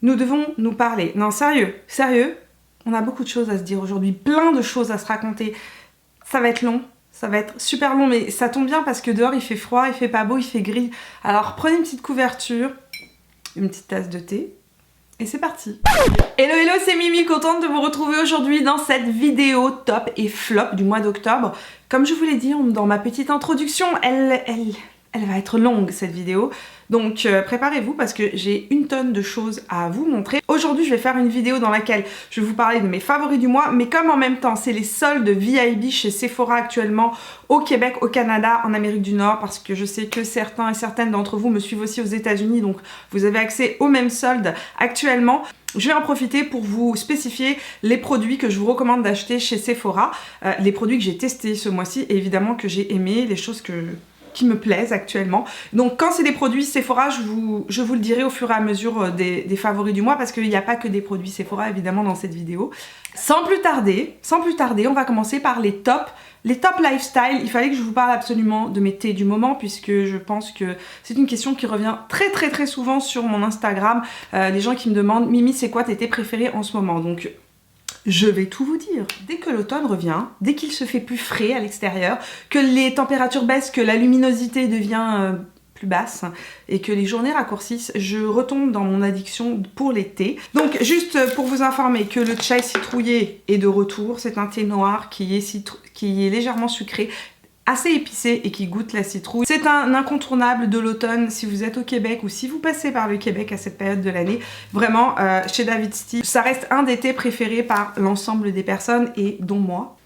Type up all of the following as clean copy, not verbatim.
Nous devons nous parler. Non, sérieux, sérieux, on a beaucoup de choses à se dire aujourd'hui, plein de choses à se raconter. Ça va être long, ça va être super long, mais ça tombe bien parce que dehors il fait froid, il fait pas beau, il fait gris. Alors prenez une petite couverture, une petite tasse de thé, et c'est parti. Hello hello, c'est Mimi, contente de vous retrouver aujourd'hui dans cette vidéo top et flop du mois d'octobre. Comme je vous l'ai dit dans ma petite introduction, elle va être longue cette vidéo. Donc préparez-vous parce que j'ai une tonne de choses à vous montrer. Aujourd'hui je vais faire une vidéo dans laquelle je vais vous parler de mes favoris du mois, mais comme en même temps c'est les soldes VIB chez Sephora actuellement au Québec, au Canada, en Amérique du Nord, parce que je sais que certains et certaines d'entre vous me suivent aussi aux États-Unis, donc vous avez accès aux mêmes soldes actuellement. Je vais en profiter pour vous spécifier les produits que je vous recommande d'acheter chez Sephora, les produits que j'ai testés ce mois-ci et évidemment que j'ai aimé, les choses qui me plaisent actuellement. Donc quand c'est des produits Sephora, je vous le dirai au fur et à mesure des favoris du mois parce qu'il n'y a pas que des produits Sephora évidemment dans cette vidéo. Sans plus tarder, on va commencer par les top lifestyle. Il fallait que je vous parle absolument de mes thés du moment puisque je pense que c'est une question qui revient très souvent sur mon Instagram. Les gens qui me demandent « Mimi, c'est quoi tes thés préférés en ce moment ?» Donc je vais tout vous dire. Dès que l'automne revient, dès qu'il se fait plus frais à l'extérieur, que les températures baissent, que la luminosité devient plus basse et que les journées raccourcissent, je retombe dans mon addiction pour les thés. Donc juste pour vous informer que le chai citrouillé est de retour, c'est un thé noir qui est légèrement sucré, assez épicé et qui goûte la citrouille. C'est un incontournable de l'automne si vous êtes au Québec ou si vous passez par le Québec à cette période de l'année. Vraiment, chez David Tea, ça reste un des thés préférés par l'ensemble des personnes et dont moi.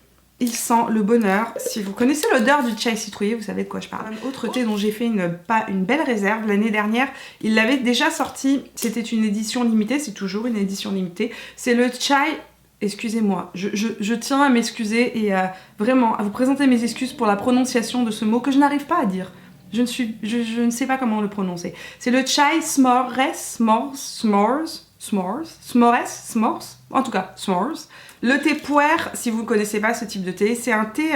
Il sent le bonheur. Si vous connaissez l'odeur du chai citrouillé, vous savez de quoi je parle. Un autre thé dont j'ai fait une belle réserve l'année dernière, il l'avait déjà sorti, c'était une édition limitée, c'est toujours une édition limitée. C'est le chai... Excusez-moi, je tiens à m'excuser et vraiment à vous présenter mes excuses pour la prononciation de ce mot que je n'arrive pas à dire. Je ne sais pas comment le prononcer. C'est le chai s'mores, en tout cas, s'mores. Le thé puer, si vous ne connaissez pas ce type de thé, c'est un thé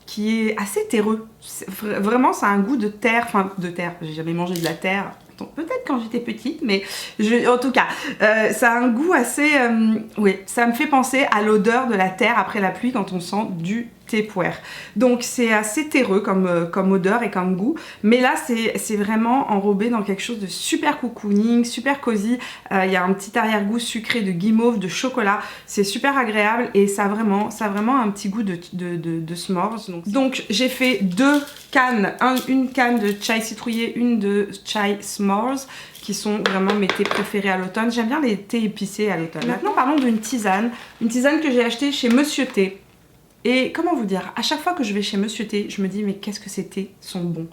qui est assez terreux. Vraiment, ça a un goût de terre, j'ai jamais mangé de la terre. Peut-être quand j'étais petite, mais en tout cas, ça a un goût assez... oui, ça me fait penser à l'odeur de la terre après la pluie quand on sent du thé puer. Donc c'est assez terreux comme odeur et comme goût, mais là c'est vraiment enrobé dans quelque chose de super cocooning, super cosy. Il y a un petit arrière-goût sucré de guimauve, de chocolat. C'est super agréable et ça a vraiment un petit goût de s'mores. Donc j'ai fait deux cannes, une canne de chai citrouillé, une de chai s'mores, qui sont vraiment mes thés préférés à l'automne. J'aime bien les thés épicés à l'automne. Maintenant parlons d'une tisane, une tisane que j'ai achetée chez Monsieur Thé. Et comment vous dire, à chaque fois que je vais chez Monsieur Thé, je me dis mais qu'est-ce que ces thés sont bons.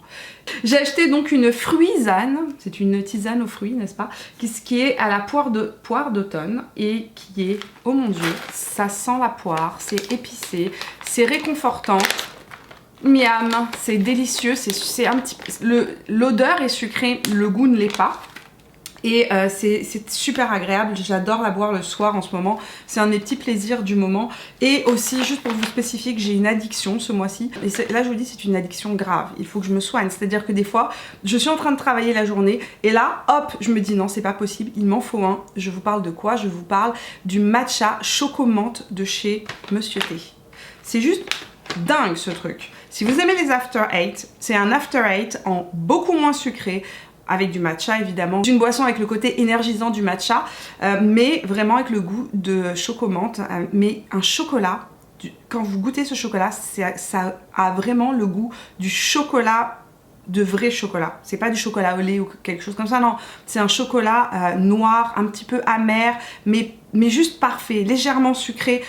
J'ai acheté donc une fruisane, c'est une tisane aux fruits, n'est-ce pas, qui est à la poire d'automne et qui est, oh mon dieu, ça sent la poire, c'est épicé, c'est réconfortant. Miam, c'est délicieux, c'est un petit peu... L'odeur est sucrée, le goût ne l'est pas. Et c'est super agréable, j'adore la boire le soir en ce moment, c'est un des petits plaisirs du moment. Et aussi, juste pour vous spécifier que j'ai une addiction ce mois-ci, et là je vous dis c'est une addiction grave, il faut que je me soigne, c'est-à-dire que des fois, je suis en train de travailler la journée, et là, hop, je me dis non c'est pas possible, il m'en faut un. Je vous parle de quoi? Je vous parle du matcha choco-menthe de chez Monsieur Thé. C'est juste dingue ce truc. Si vous aimez les After Eight, c'est un After Eight en beaucoup moins sucré, avec du matcha évidemment. C'est une boisson avec le côté énergisant du matcha, mais vraiment avec le goût de choco-menthe. Mais un chocolat, quand vous goûtez ce chocolat, ça a vraiment le goût du chocolat, de vrai chocolat. C'est pas du chocolat au lait ou quelque chose comme ça, non. C'est un chocolat noir, un petit peu amer, mais juste parfait, légèrement sucré.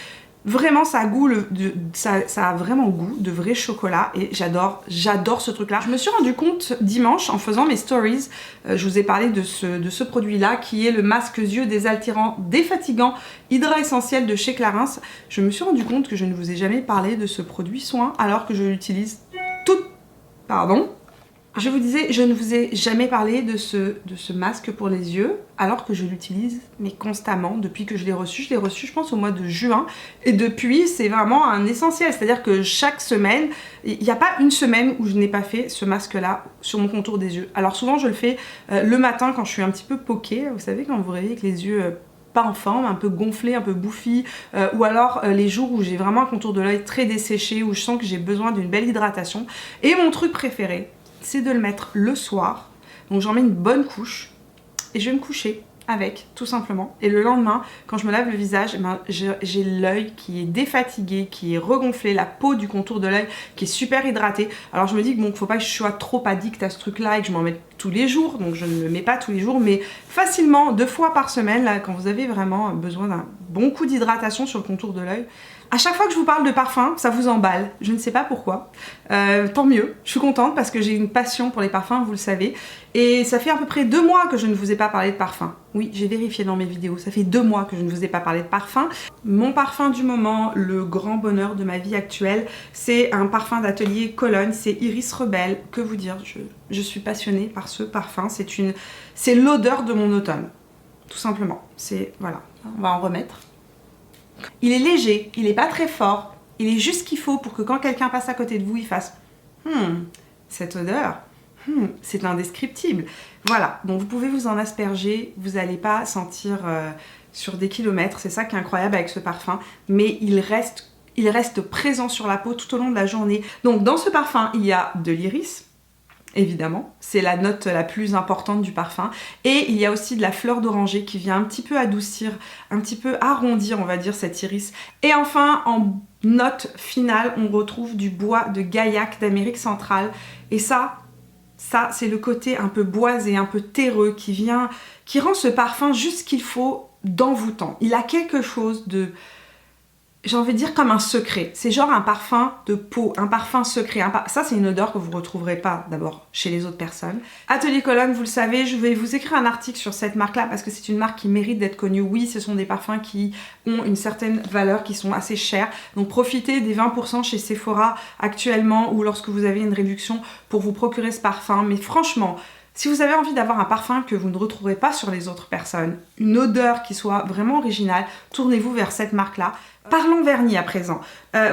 Vraiment ça a vraiment goût de vrai chocolat et j'adore ce truc là. Je me suis rendu compte dimanche en faisant mes stories, je vous ai parlé de ce produit là qui est le masque yeux désaltérant défatigant Hydra Essentiel de chez Clarins. Je me suis rendu compte que je ne vous ai jamais parlé de ce produit soin alors que je l'utilise Je vous disais, je ne vous ai jamais parlé de ce masque pour les yeux, alors que je l'utilise mais constamment depuis que je l'ai reçu. Je l'ai reçu, je pense, au mois de juin. Et depuis, c'est vraiment un essentiel. C'est-à-dire que chaque semaine, il n'y a pas une semaine où je n'ai pas fait ce masque-là sur mon contour des yeux. Alors souvent, je le fais le matin quand je suis un petit peu poquée. Vous savez, quand vous réveillez avec les yeux pas en forme, un peu gonflés, un peu bouffis, ou alors les jours où j'ai vraiment un contour de l'œil très desséché, où je sens que j'ai besoin d'une belle hydratation. Et mon truc préféré, c'est de le mettre le soir. Donc j'en mets une bonne couche et je vais me coucher avec, tout simplement. Et le lendemain, quand je me lave le visage, eh ben, j'ai l'œil qui est défatigué, qui est regonflé, la peau du contour de l'œil qui est super hydratée. Alors je me dis que bon, faut pas que je sois trop addict à ce truc-là et que je m'en mette tous les jours. Donc je ne le mets pas tous les jours, mais facilement 2 fois par semaine, là, quand vous avez vraiment besoin d'un bon coup d'hydratation sur le contour de l'œil. À chaque fois que je vous parle de parfum, ça vous emballe. Je ne sais pas pourquoi. Tant mieux, je suis contente parce que j'ai une passion pour les parfums, vous le savez. Et ça fait à peu près 2 mois que je ne vous ai pas parlé de parfum. Oui, j'ai vérifié dans mes vidéos, ça fait 2 mois que je ne vous ai pas parlé de parfum. Mon parfum du moment, le grand bonheur de ma vie actuelle, c'est un parfum d'atelier Cologne, c'est Iris Rebelle. Que vous dire, je suis passionnée par ce parfum. C'est l'odeur de mon automne, tout simplement. Voilà, on va en remettre. Il est léger, il n'est pas très fort, il est juste ce qu'il faut pour que quand quelqu'un passe à côté de vous, il fasse cette odeur, c'est indescriptible. Voilà, donc vous pouvez vous en asperger, vous n'allez pas sentir sur des kilomètres, c'est ça qui est incroyable avec ce parfum, mais il reste présent sur la peau tout au long de la journée. Donc dans ce parfum, il y a de l'iris, évidemment, c'est la note la plus importante du parfum. Et il y a aussi de la fleur d'oranger qui vient un petit peu adoucir, un petit peu arrondir, on va dire, cet iris. Et enfin, en note finale, on retrouve du bois de gaillac d'Amérique centrale. Et ça c'est le côté un peu boisé, un peu terreux qui rend ce parfum juste ce qu'il faut d'envoûtant. Il a quelque chose de... j'ai envie de dire comme un secret. C'est genre un parfum de peau, un parfum secret. Ça, c'est une odeur que vous ne retrouverez pas d'abord chez les autres personnes. Atelier Cologne, vous le savez, je vais vous écrire un article sur cette marque-là parce que c'est une marque qui mérite d'être connue. Oui, ce sont des parfums qui ont une certaine valeur, qui sont assez chers. Donc profitez des 20% chez Sephora actuellement ou lorsque vous avez une réduction pour vous procurer ce parfum. Mais franchement, si vous avez envie d'avoir un parfum que vous ne retrouverez pas sur les autres personnes, une odeur qui soit vraiment originale, tournez-vous vers cette marque-là. Parlons vernis à présent.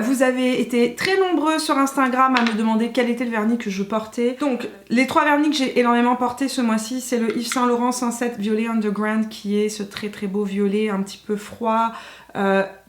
Vous avez été très nombreux sur Instagram à me demander quel était le vernis que je portais. Donc, les 3 vernis que j'ai énormément portés ce mois-ci, c'est le Yves Saint Laurent 107 Violet Underground, qui est ce très très beau violet, un petit peu froid,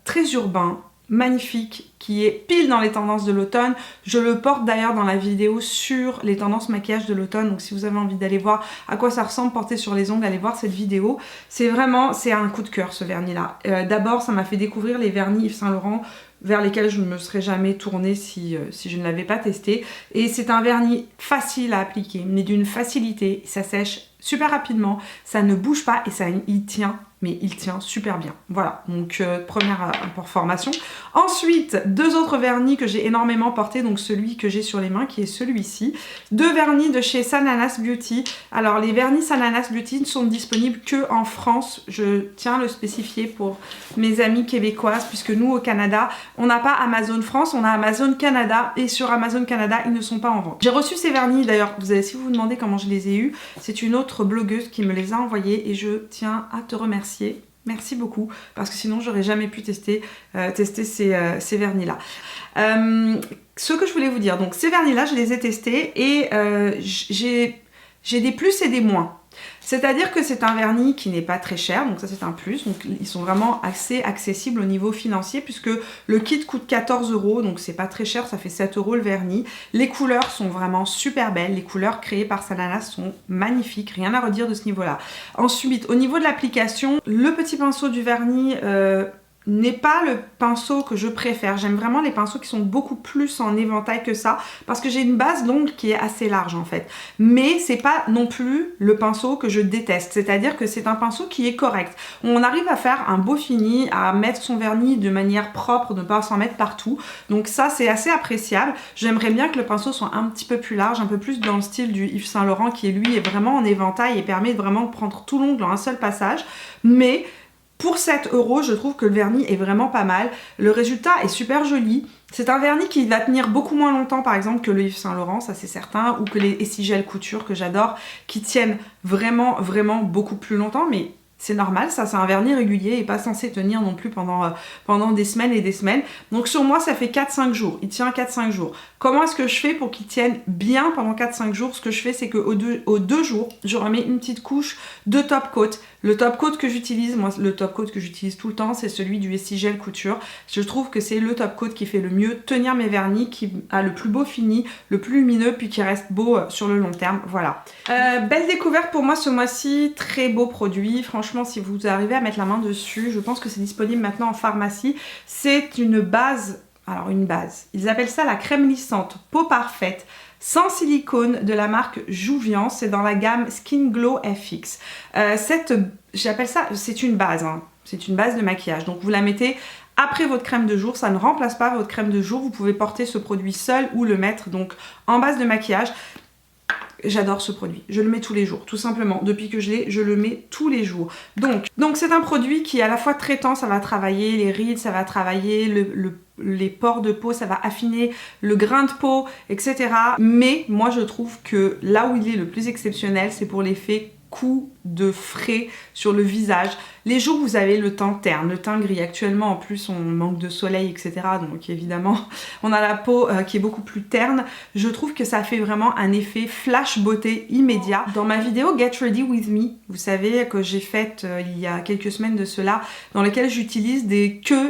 très urbain, magnifique, qui est pile dans les tendances de l'automne. Je le porte d'ailleurs dans la vidéo sur les tendances maquillage de l'automne, donc si vous avez envie d'aller voir à quoi ça ressemble porté sur les ongles, allez voir cette vidéo. C'est un coup de cœur ce vernis là. D'abord, ça m'a fait découvrir les vernis Yves Saint Laurent vers lesquels je ne me serais jamais tournée si je ne l'avais pas testé. Et c'est un vernis facile à appliquer, mais d'une facilité, ça sèche super rapidement, ça ne bouge pas et il tient, mais il tient super bien. Voilà, donc première information. Ensuite, 2 autres vernis que j'ai énormément portés, donc celui que j'ai sur les mains qui est celui-ci. 2 vernis de chez Sananas Beauty. Alors les vernis Sananas Beauty ne sont disponibles que en France, je tiens à le spécifier pour mes amies québécoises, puisque nous au Canada, on n'a pas Amazon France, on a Amazon Canada, et sur Amazon Canada, ils ne sont pas en vente. J'ai reçu ces vernis, d'ailleurs, si vous vous demandez comment je les ai eus, c'est une autre blogueuse qui me les a envoyés et je tiens à te remercier. Merci beaucoup, parce que sinon j'aurais jamais pu tester ces vernis là. Ce que je voulais vous dire, donc ces vernis là je les ai testés et j'ai des plus et des moins. C'est-à-dire que c'est un vernis qui n'est pas très cher, donc ça c'est un plus, donc ils sont vraiment assez accessibles au niveau financier puisque le kit coûte 14 €, donc c'est pas très cher, ça fait 7 € le vernis. Les couleurs sont vraiment super belles, les couleurs créées par Sananas sont magnifiques, rien à redire de ce niveau-là. Ensuite, au niveau de l'application, le petit pinceau du vernis n'est pas le pinceau que je préfère. J'aime vraiment les pinceaux qui sont beaucoup plus en éventail que ça parce que j'ai une base d'ongles qui est assez large en fait. Mais c'est pas non plus le pinceau que je déteste. C'est-à-dire que c'est un pinceau qui est correct. On arrive à faire un beau fini, à mettre son vernis de manière propre, ne pas s'en mettre partout. Donc ça c'est assez appréciable. J'aimerais bien que le pinceau soit un petit peu plus large, un peu plus dans le style du Yves Saint Laurent qui lui est vraiment en éventail et permet vraiment de prendre tout l'ongle en un seul passage. Mais Pour 7 €, je trouve que le vernis est vraiment pas mal. Le résultat est super joli. C'est un vernis qui va tenir beaucoup moins longtemps par exemple que le Yves Saint Laurent, ça c'est certain, ou que les Essigel Couture que j'adore, qui tiennent vraiment beaucoup plus longtemps, mais c'est normal, ça c'est un vernis régulier et pas censé tenir non plus pendant des semaines et des semaines. Donc sur moi ça fait 4-5 jours, il tient 4-5 jours. Comment est-ce que je fais pour qu'il tienne bien pendant 4-5 jours? Ce que je fais c'est qu'aux deux jours, je remets une petite couche de top coat. Le top coat que j'utilise, moi le top coat que j'utilise tout le temps, c'est celui du Essigel Couture. Je trouve que c'est le top coat qui fait le mieux tenir mes vernis, qui a le plus beau fini, le plus lumineux, puis qui reste beau sur le long terme. Voilà. Belle découverte pour moi ce mois-ci, très beau produit. Franchement, si vous arrivez à mettre la main dessus, je pense que c'est disponible maintenant en pharmacie. C'est une base, alors une base, ils appellent ça la crème lissante peau parfaite sans silicone de la marque Jouvian, c'est dans la gamme Skin Glow FX. J'appelle ça, c'est une base, hein. C'est une base de maquillage, donc vous la mettez après votre crème de jour, ça ne remplace pas votre crème de jour, vous pouvez porter ce produit seul ou le mettre donc en base de maquillage. J'adore ce produit, je le mets tous les jours, tout simplement. Depuis que je l'ai, je le mets tous les jours. Donc c'est un produit qui est à la fois traitant, ça va travailler les rides, ça va travailler les pores de peau, ça va affiner le grain de peau, etc. Mais moi je trouve que là où il est le plus exceptionnel, c'est pour l'effet coup de frais sur le visage. Les jours où vous avez le teint terne, le teint gris, actuellement en plus on manque de soleil, etc. Donc évidemment on a la peau qui est beaucoup plus terne. Je trouve que ça fait vraiment un effet flash beauté immédiat. Dans ma vidéo Get Ready With Me, vous savez que j'ai faite il y a quelques semaines de cela, dans laquelle j'utilise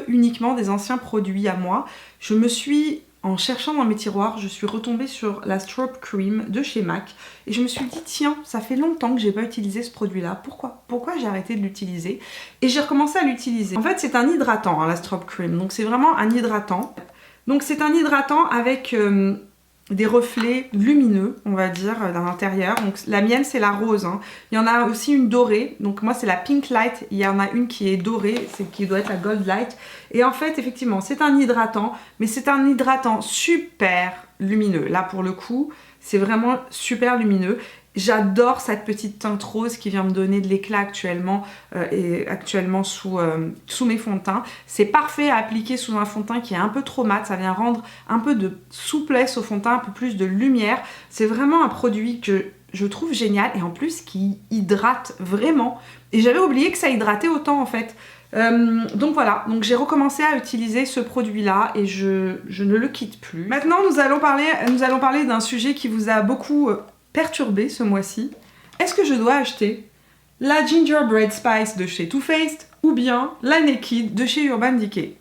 uniquement des anciens produits à moi, je me suis... En cherchant dans mes tiroirs, je suis retombée sur la Strobe Cream de chez MAC et je me suis dit tiens, ça fait longtemps que j'ai pas utilisé ce produit-là. Pourquoi j'ai arrêté de l'utiliser? Et j'ai recommencé à l'utiliser. En fait, c'est un hydratant, hein, la Strobe Cream. Donc c'est vraiment un hydratant. Donc c'est un hydratant avec des reflets lumineux, on va dire, à l'intérieur. Donc la mienne c'est la rose, hein. Il y en a aussi une dorée, donc moi c'est la Pink Light, il y en a une qui est dorée, c'est qui doit être la Gold Light. Et en fait effectivement c'est un hydratant, mais c'est un hydratant super lumineux. Là pour le coup c'est vraiment super lumineux. J'adore cette petite teinte rose qui vient me donner de l'éclat actuellement sous mes fonds de teint. C'est parfait à appliquer sous un fond de teint qui est un peu trop mat, ça vient rendre un peu de souplesse au fond de teint, un peu plus de lumière. C'est vraiment un produit que je trouve génial et en plus qui hydrate vraiment. Et j'avais oublié que ça hydratait autant en fait. Donc voilà, donc j'ai recommencé à utiliser ce produit-là et je ne le quitte plus. Maintenant nous allons parler d'un sujet qui vous a beaucoup perturbé ce mois-ci. Est-ce que je dois acheter la Gingerbread Spice de chez Too Faced ou bien la Naked de chez Urban Decay?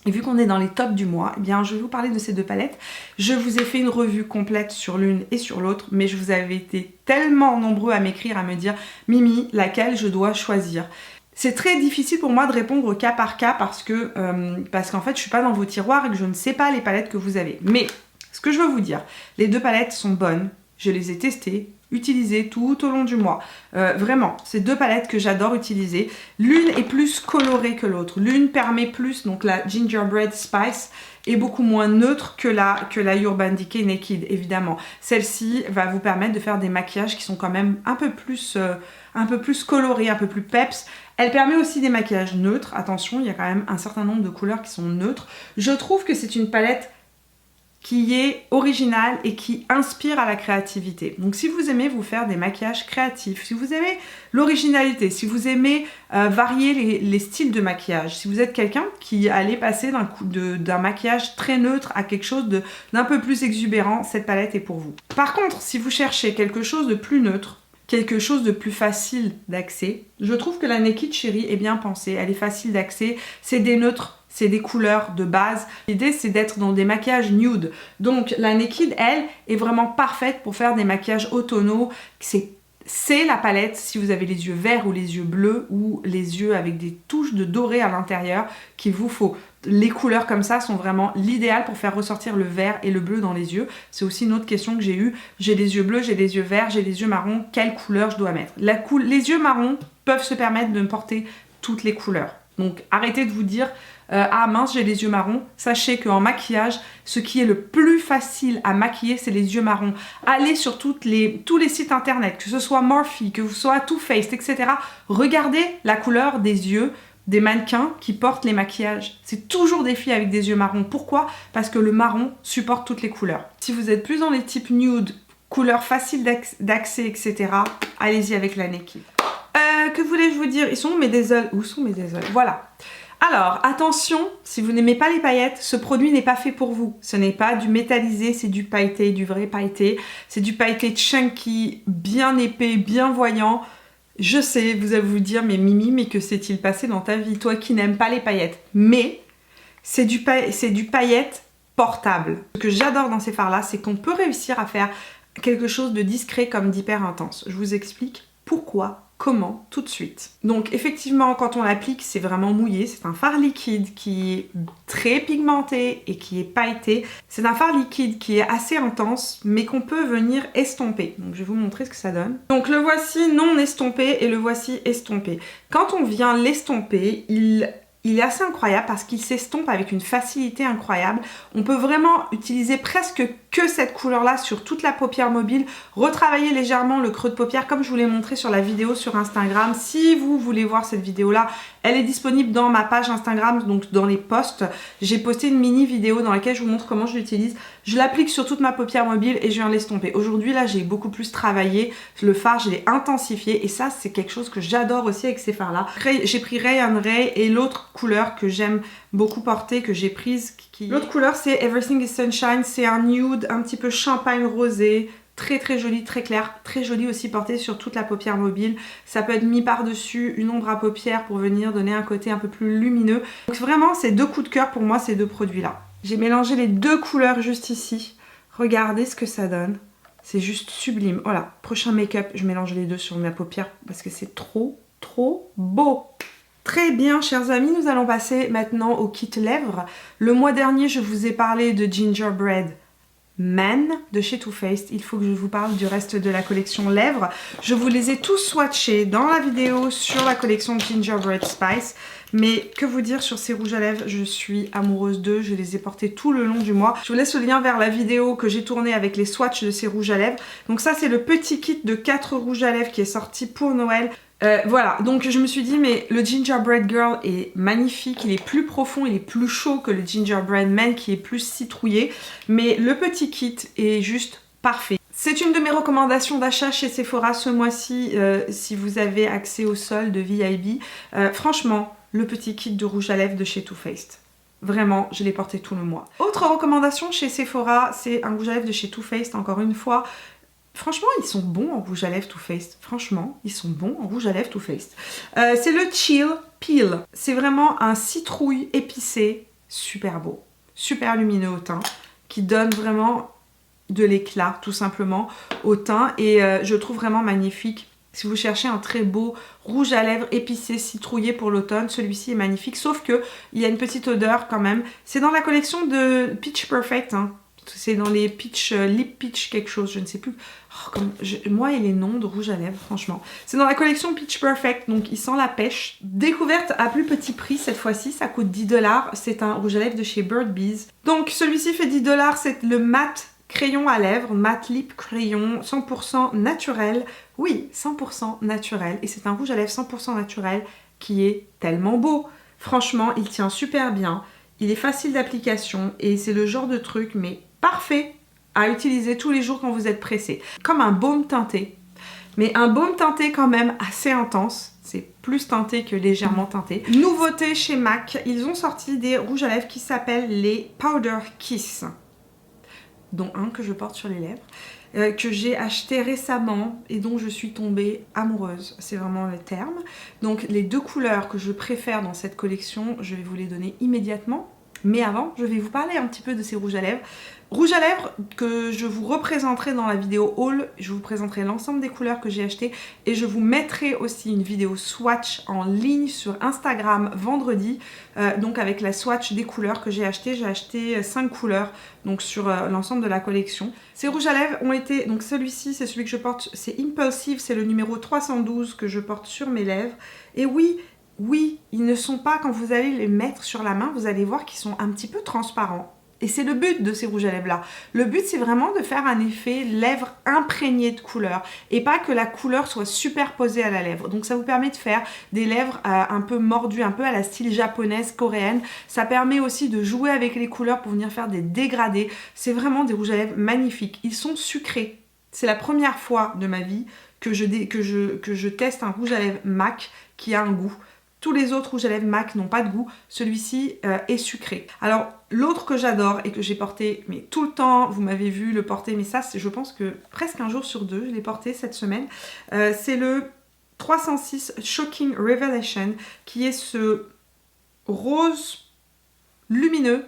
Et vu qu'on est dans les tops du mois, eh bien je vais vous parler de ces deux palettes. Je vous ai fait une revue complète sur l'une et sur l'autre, mais je vous avais été tellement nombreux à m'écrire, à me dire « Mimi, laquelle je dois choisir ?» C'est très difficile pour moi de répondre au cas par cas parce qu'en fait je suis pas dans vos tiroirs et que je ne sais pas les palettes que vous avez. Mais ce que je veux vous dire, les deux palettes sont bonnes. Je les ai testées, utilisées tout au long du mois. Vraiment, c'est deux palettes que j'adore utiliser. L'une est plus colorée que l'autre. L'une permet plus, donc la Gingerbread Spice est beaucoup moins neutre que la Urban Decay Naked, évidemment. Celle-ci va vous permettre de faire des maquillages qui sont quand même un peu plus colorés, un peu plus peps. Elle permet aussi des maquillages neutres. Attention, il y a quand même un certain nombre de couleurs qui sont neutres. Je trouve que c'est une palette qui est originale et qui inspire à la créativité. Donc si vous aimez vous faire des maquillages créatifs, si vous aimez l'originalité, si vous aimez varier les styles de maquillage, si vous êtes quelqu'un qui allait passer d'un maquillage très neutre à quelque chose d'un peu plus exubérant, cette palette est pour vous. Par contre, si vous cherchez quelque chose de plus neutre, quelque chose de plus facile d'accès, je trouve que la Naked Cherry est bien pensée, elle est facile d'accès, c'est des neutres, c'est des couleurs de base. L'idée c'est d'être dans des maquillages nude. Donc la Naked, elle, est vraiment parfaite pour faire des maquillages automnaux. C'est la palette si vous avez les yeux verts ou les yeux bleus ou les yeux avec des touches de doré à l'intérieur qu'il vous faut. Les couleurs comme ça sont vraiment l'idéal pour faire ressortir le vert et le bleu dans les yeux. C'est aussi une autre question que j'ai eue. J'ai les yeux bleus, j'ai les yeux verts, j'ai les yeux marrons. Quelle couleur je dois mettre? Les yeux marrons peuvent se permettre de me porter toutes les couleurs. Donc arrêtez de vous dire ah mince j'ai les yeux marrons. Sachez qu'en maquillage, ce qui est le plus facile à maquiller, c'est les yeux marrons. Allez sur tous les sites internet, que ce soit Morphe, que ce soit Too Faced, etc. Regardez la couleur des yeux des mannequins qui portent les maquillages. C'est toujours des filles avec des yeux marrons. Pourquoi? Parce que le marron supporte toutes les couleurs. Si vous êtes plus dans les types nude, couleurs faciles d'accès, etc., allez-y avec la Naked. Que voulais-je vous dire? Ils sont où mes désoles? Où sont mes désoles? Voilà. Alors, attention, si vous n'aimez pas les paillettes, ce produit n'est pas fait pour vous. Ce n'est pas du métallisé, c'est du pailleté, du vrai pailleté. C'est du pailleté chunky, bien épais, bien voyant. Je sais, vous allez vous dire, mais Mimi, mais que s'est-il passé dans ta vie, toi qui n'aimes pas les paillettes? Mais c'est du paillette portable. Ce que j'adore dans ces fards-là, c'est qu'on peut réussir à faire quelque chose de discret comme d'hyper intense. Je vous explique pourquoi. Comment? Tout de suite. Donc effectivement, quand on l'applique, c'est vraiment mouillé. C'est un fard liquide qui est très pigmenté et qui est pailleté. C'est un fard liquide qui est assez intense, mais qu'on peut venir estomper. Donc je vais vous montrer ce que ça donne. Donc le voici non estompé et le voici estompé. Quand on vient l'estomper, il est assez incroyable parce qu'il s'estompe avec une facilité incroyable. On peut vraiment utiliser presque que cette couleur-là sur toute la paupière mobile. Retravailler légèrement le creux de paupière comme je vous l'ai montré sur la vidéo sur Instagram. Si vous voulez voir cette vidéo-là, elle est disponible dans ma page Instagram, donc dans les posts. J'ai posté une mini vidéo dans laquelle je vous montre comment je l'utilise. Je l'applique sur toute ma paupière mobile et je viens l'estomper. Aujourd'hui, là, j'ai beaucoup plus travaillé. Le fard, je l'ai intensifié et ça, c'est quelque chose que j'adore aussi avec ces fards-là. J'ai pris Ray on Ray et l'autre couleur que j'aime beaucoup porter, que j'ai prise. L'autre couleur, c'est Everything is Sunshine. C'est un nude un petit peu champagne rosé. Très très joli, très clair, très joli aussi porté sur toute la paupière mobile. Ça peut être mis par-dessus une ombre à paupières pour venir donner un côté un peu plus lumineux. Donc vraiment, c'est deux coups de cœur pour moi, ces deux produits-là. J'ai mélangé les deux couleurs juste ici. Regardez ce que ça donne. C'est juste sublime. Voilà, prochain make-up, je mélange les deux sur ma paupière parce que c'est trop beau. Très bien, chers amis, nous allons passer maintenant au kit lèvres. Le mois dernier, je vous ai parlé de Gingerbread Man de chez Too Faced. Il faut que je vous parle du reste de la collection lèvres. Je vous les ai tous swatchés dans la vidéo sur la collection Gingerbread Spice. Mais que vous dire sur ces rouges à lèvres, je suis amoureuse d'eux, je les ai portés tout le long du mois. Je vous laisse le lien vers la vidéo que j'ai tournée avec les swatchs de ces rouges à lèvres. Donc ça, c'est le petit kit de 4 rouges à lèvres qui est sorti pour Noël. Voilà, donc je me suis dit, mais le Gingerbread Girl est magnifique, il est plus profond, il est plus chaud que le Gingerbread Man qui est plus citrouillé, mais le petit kit est juste parfait. C'est une de mes recommandations d'achat chez Sephora ce mois-ci, si vous avez accès au solde de VIB. Franchement, le petit kit de rouge à lèvres de chez Too Faced. Vraiment, je l'ai porté tout le mois. Autre recommandation chez Sephora, c'est un rouge à lèvres de chez Too Faced, encore une fois. Franchement, ils sont bons en rouge à lèvres Too Faced. Franchement, ils sont bons en rouge à lèvres Too Faced. C'est le Chill Peel. C'est vraiment un citrouille épicé, super beau, super lumineux au teint, qui donne vraiment de l'éclat, tout simplement, au teint. Et je le trouve vraiment magnifique. Si vous cherchez un très beau rouge à lèvres épicé, citrouillé pour l'automne, celui-ci est magnifique. Sauf que il y a une petite odeur quand même. C'est dans la collection de Peach Perfect, hein. C'est dans les peach, lip peach quelque chose, je ne sais plus. Oh, moi et les noms de rouge à lèvres, franchement. C'est dans la collection Peach Perfect, donc il sent la pêche. Découverte à plus petit prix cette fois-ci, ça coûte 10 $. C'est un rouge à lèvres de chez Bird Bees. Donc celui-ci fait 10 $, c'est le matte crayon à lèvres, matte lip crayon, 100% naturel. Oui, 100% naturel. Et c'est un rouge à lèvres 100% naturel qui est tellement beau. Franchement, il tient super bien. Il est facile d'application et c'est le genre de truc, mais parfait à utiliser tous les jours quand vous êtes pressé. Comme un baume teinté, mais un baume teinté quand même assez intense. C'est plus teinté que légèrement teinté. Nouveauté chez MAC, ils ont sorti des rouges à lèvres qui s'appellent les Powder Kiss, dont un que je porte sur les lèvres, que j'ai acheté récemment et dont je suis tombée amoureuse. C'est vraiment le terme. Donc les deux couleurs que je préfère dans cette collection, je vais vous les donner immédiatement. Mais avant, je vais vous parler un petit peu de ces rouges à lèvres. Rouge à lèvres que je vous représenterai dans la vidéo haul. Je vous présenterai l'ensemble des couleurs que j'ai achetées. Et je vous mettrai aussi une vidéo swatch en ligne sur Instagram vendredi. Donc avec la swatch des couleurs que j'ai achetées. J'ai acheté 5 couleurs donc sur l'ensemble de la collection. Ces rouges à lèvres ont été... Donc celui-ci, c'est celui que je porte. C'est Impulsive, c'est le numéro 312 que je porte sur mes lèvres. Et oui... oui, ils ne sont pas, quand vous allez les mettre sur la main, vous allez voir qu'ils sont un petit peu transparents. Et c'est le but de ces rouges à lèvres là. Le but c'est vraiment de faire un effet lèvres imprégnées de couleur et pas que la couleur soit superposée à la lèvre. Donc ça vous permet de faire des lèvres un peu mordues, un peu à la style japonaise, coréenne. Ça permet aussi de jouer avec les couleurs pour venir faire des dégradés. C'est vraiment des rouges à lèvres magnifiques. Ils sont sucrés. C'est la première fois de ma vie que je teste un rouge à lèvres MAC qui a un goût. Tous les autres rouges à lèvres MAC n'ont pas de goût. Celui-ci est sucré. Alors, l'autre que j'adore et que j'ai porté mais tout le temps, vous m'avez vu le porter, mais ça, je pense que presque un jour sur deux, je l'ai porté cette semaine. C'est le 306 Shocking Revelation, qui est ce rose lumineux.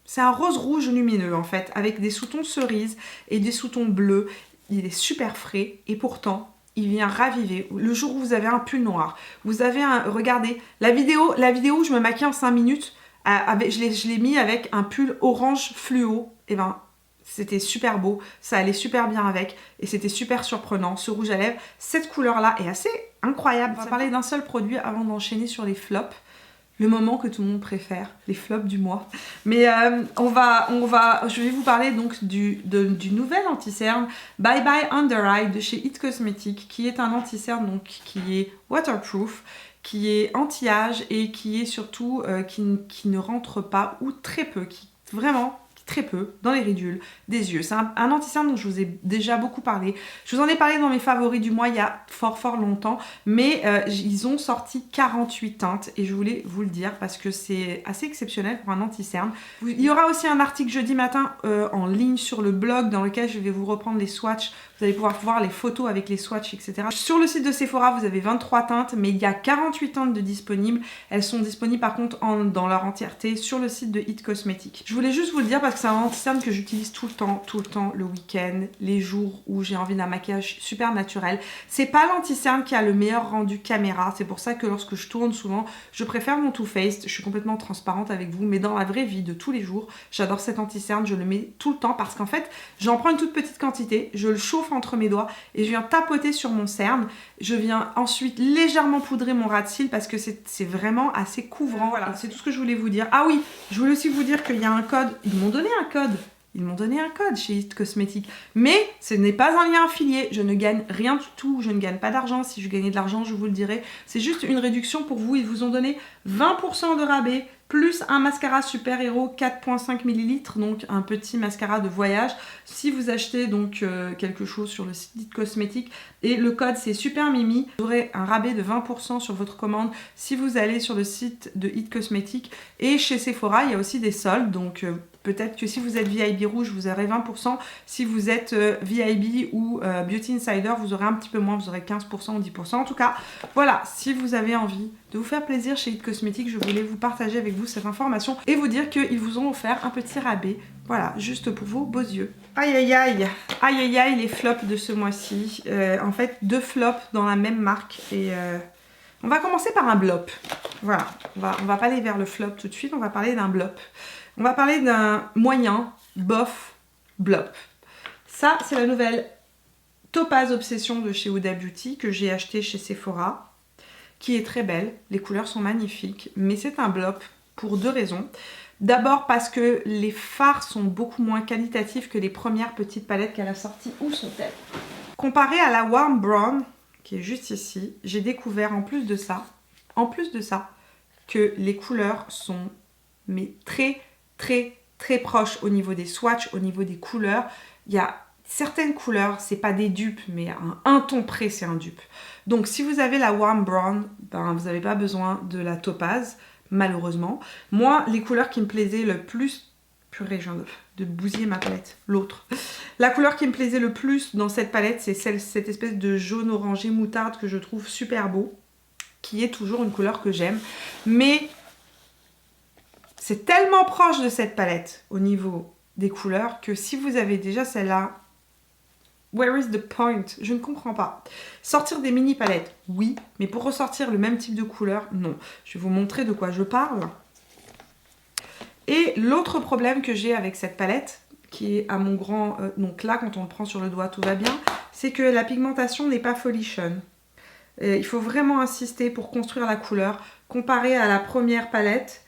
C'est un rose rouge lumineux, en fait, avec des sous-tons cerises et des sous-tons bleus. Il est super frais et pourtant... il vient raviver. Le jour où vous avez un pull noir, vous avez un... Regardez, la vidéo où je me maquille en 5 minutes, je l'ai mis avec un pull orange fluo. Et ben, c'était super beau, ça allait super bien avec et c'était super surprenant. Ce rouge à lèvres, cette coureur-là est assez incroyable. On va parler d'un seul produit avant d'enchaîner sur les flops. Le moment que tout le monde préfère, les flops du mois. Mais je vais vous parler donc du nouvel anti-cerne Bye Bye Under Eye de chez It Cosmetics, qui est un anti-cerne donc qui est waterproof, qui est anti-âge et qui est surtout qui ne rentre pas ou très peu, qui vraiment très peu dans les ridules des yeux. C'est un anti-cerne dont je vous ai déjà beaucoup parlé. Je vous en ai parlé dans mes favoris du mois il y a fort longtemps, mais ils ont sorti 48 teintes et je voulais vous le dire parce que c'est assez exceptionnel pour un anti-cerne. Il y aura aussi un article jeudi matin en ligne sur le blog dans lequel je vais vous reprendre les swatchs. Vous allez pouvoir voir les photos avec les swatchs, etc. Sur le site de Sephora, vous avez 23 teintes, mais il y a 48 teintes de disponibles. Elles sont disponibles par contre dans leur entièreté sur le site de It Cosmetics. Je voulais juste vous le dire parce que c'est un anti-cerne que j'utilise tout le temps, le week-end, les jours où j'ai envie d'un maquillage super naturel. C'est pas l'anti-cerne qui a le meilleur rendu caméra, c'est pour ça que lorsque je tourne souvent, je préfère mon Too Faced. Je suis complètement transparente avec vous, mais dans la vraie vie de tous les jours, j'adore cet anti-cerne, je le mets tout le temps parce qu'en fait, j'en prends une toute petite quantité, je le chauffe entre mes doigts et je viens tapoter sur mon cerne. Je viens ensuite légèrement poudrer mon ras de cils parce que c'est vraiment assez couvrant. Voilà, c'est tout ce que je voulais vous dire. Ah oui, je voulais aussi vous dire qu'il y a un code. Ils m'ont donné un code. Ils m'ont donné un code chez It Cosmetics. Mais ce n'est pas un lien affilié. Je ne gagne rien du tout. Je ne gagne pas d'argent. Si je gagnais de l'argent, je vous le dirais. C'est juste une réduction pour vous. Ils vous ont donné 20% de rabais plus un mascara Super Hero 4,5 ml, donc un petit mascara de voyage. Si vous achetez donc quelque chose sur le site d'It Cosmetics et le code c'est Super Mimi, vous aurez un rabais de 20% sur votre commande si vous allez sur le site de It Cosmetics. Et chez Sephora, il y a aussi des soldes, donc peut-être que si vous êtes VIB rouge, vous aurez 20%. Si vous êtes VIB ou Beauty Insider, vous aurez un petit peu moins, vous aurez 15% ou 10%. En tout cas, voilà, si vous avez envie de vous faire plaisir chez It Cosmetics, je voulais vous partager avec vous cette information et vous dire qu'ils vous ont offert un petit rabais, voilà, juste pour vos beaux yeux. Aïe aïe aïe, aïe aïe aïe, les flops de ce mois-ci. En fait, 2 flops dans la même marque et on va commencer par un blop. Voilà, on va pas aller vers le flop tout de suite, on va parler d'un blop. On va parler d'un moyen, bof, blop. Ça, c'est la nouvelle Topaz Obsession de chez Huda Beauty que j'ai acheté chez Sephora, qui est très belle. Les couleurs sont magnifiques, mais c'est un blop pour 2 raisons. D'abord parce que les fards sont beaucoup moins qualitatifs que les premières petites palettes qu'elle a sorties. Où sont-elles? Comparé à la Warm Brown, qui est juste ici, j'ai découvert en plus de ça, que les couleurs sont mais très proches au niveau des swatchs, au niveau des couleurs. Il y a certaines couleurs, c'est pas des dupes, mais à un ton près, c'est un dupe. Donc si vous avez la Warm Brown, ben, vous n'avez pas besoin de la Topaz, malheureusement. Moi, les couleurs qui me plaisaient le plus... Purée, je viens de bousiller ma palette, l'autre. La couleur qui me plaisait le plus dans cette palette, c'est cette espèce de jaune orangé moutarde que je trouve super beau, qui est toujours une couleur que j'aime. Mais c'est tellement proche de cette palette au niveau des couleurs que si vous avez déjà celle-là, where is the point? Je ne comprends pas. Sortir des mini palettes, oui, mais pour ressortir le même type de couleur, non. Je vais vous montrer de quoi je parle. Et l'autre problème que j'ai avec cette palette, qui est à mon grand... donc là, quand on le prend sur le doigt, tout va bien, c'est que la pigmentation n'est pas folichonne. Il faut vraiment insister pour construire la couleur. Comparé à la première palette,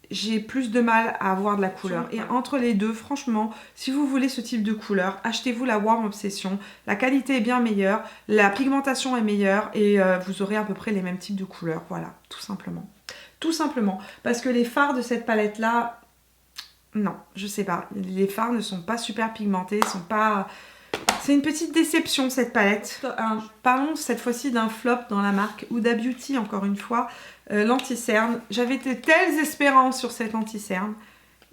j'ai plus de mal à avoir de la couleur. Et entre les deux, franchement, si vous voulez ce type de couleur, achetez-vous la Warm Obsession. La qualité est bien meilleure, la pigmentation est meilleure et vous aurez à peu près les mêmes types de couleurs. Voilà, tout simplement. Tout simplement. Parce que les fards de cette palette-là, non, je sais pas. Les fards ne sont pas super pigmentés, sont pas... C'est une petite déception cette palette. Parlons cette fois-ci d'un flop dans la marque Huda Beauty, encore une fois, l'anti-cerne. J'avais de telles espérances sur cette anti-cerne.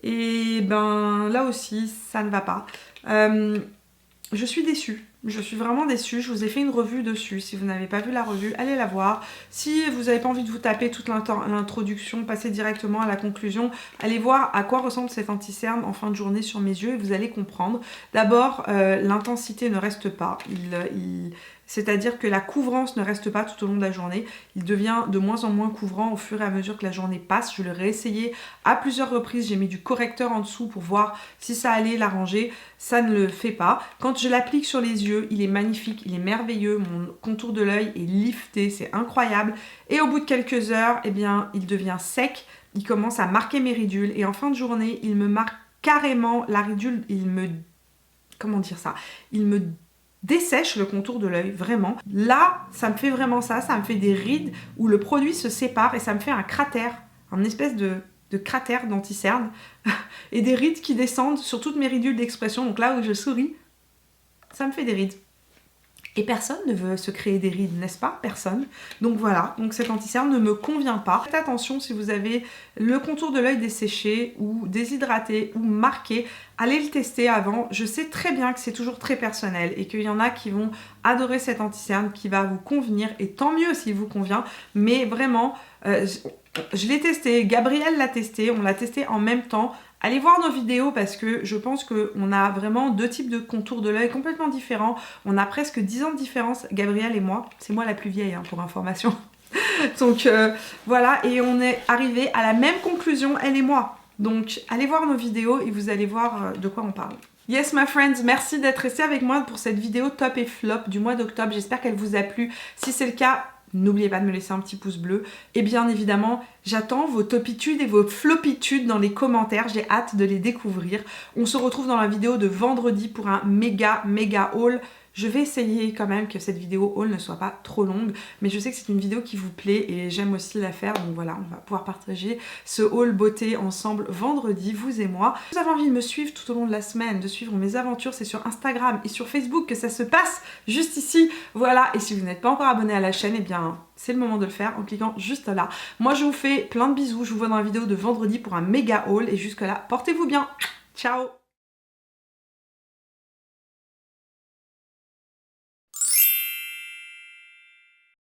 Et ben là aussi, ça ne va pas. Je suis déçue. Je suis vraiment déçue. Je vous ai fait une revue dessus. Si vous n'avez pas vu la revue, allez la voir. Si vous n'avez pas envie de vous taper toute l'introduction, passez directement à la conclusion. Allez voir à quoi ressemble cet anti-cerne en fin de journée sur mes yeux et vous allez comprendre. D'abord, l'intensité ne reste pas. C'est-à-dire que la couvrance ne reste pas tout au long de la journée. Il devient de moins en moins couvrant au fur et à mesure que la journée passe. Je l'ai réessayé à plusieurs reprises. J'ai mis du correcteur en dessous pour voir si ça allait l'arranger. Ça ne le fait pas. Quand je l'applique sur les yeux, il est magnifique, il est merveilleux. Mon contour de l'œil est lifté, c'est incroyable. Et au bout de quelques heures, eh bien, il devient sec. Il commence à marquer mes ridules. Et en fin de journée, il me marque carrément la ridule. Comment dire ça? Il me dessèche le contour de l'œil, vraiment. Là, ça me fait vraiment ça me fait des rides où le produit se sépare et ça me fait un cratère, une espèce de cratère d'anti-cerne et des rides qui descendent sur toutes mes ridules d'expression. Donc là où je souris, ça me fait des rides. Et personne ne veut se créer des rides, n'est-ce pas? Personne. Donc voilà, donc cet anti-cerne ne me convient pas. Faites attention si vous avez le contour de l'œil desséché ou déshydraté ou marqué. Allez le tester avant. Je sais très bien que c'est toujours très personnel et qu'il y en a qui vont adorer cet anti-cerne qui va vous convenir et tant mieux s'il vous convient. Mais vraiment, je l'ai testé, Gabrielle l'a testé, on l'a testé en même temps. Allez voir nos vidéos parce que je pense qu'on a vraiment deux types de contours de l'œil complètement différents. On a presque 10 ans de différence, Gabrielle et moi. C'est moi la plus vieille, hein, pour information. Donc voilà, et on est arrivé à la même conclusion, elle et moi. Donc allez voir nos vidéos et vous allez voir de quoi on parle. Yes my friends, merci d'être restés avec moi pour cette vidéo top et flop du mois d'octobre. J'espère qu'elle vous a plu. Si c'est le cas, n'oubliez pas de me laisser un petit pouce bleu. Et bien évidemment, j'attends vos topitudes et vos flopitudes dans les commentaires. J'ai hâte de les découvrir. On se retrouve dans la vidéo de vendredi pour un méga haul. Je vais essayer quand même que cette vidéo haul ne soit pas trop longue, mais je sais que c'est une vidéo qui vous plaît et j'aime aussi la faire, donc voilà, on va pouvoir partager ce haul beauté ensemble vendredi, vous et moi. Si vous avez envie de me suivre tout au long de la semaine, de suivre mes aventures, c'est sur Instagram et sur Facebook que ça se passe, juste ici, voilà. Et si vous n'êtes pas encore abonné à la chaîne, eh bien c'est le moment de le faire en cliquant juste là. Moi je vous fais plein de bisous, je vous vois dans la vidéo de vendredi pour un méga haul et jusque là, portez-vous bien, ciao.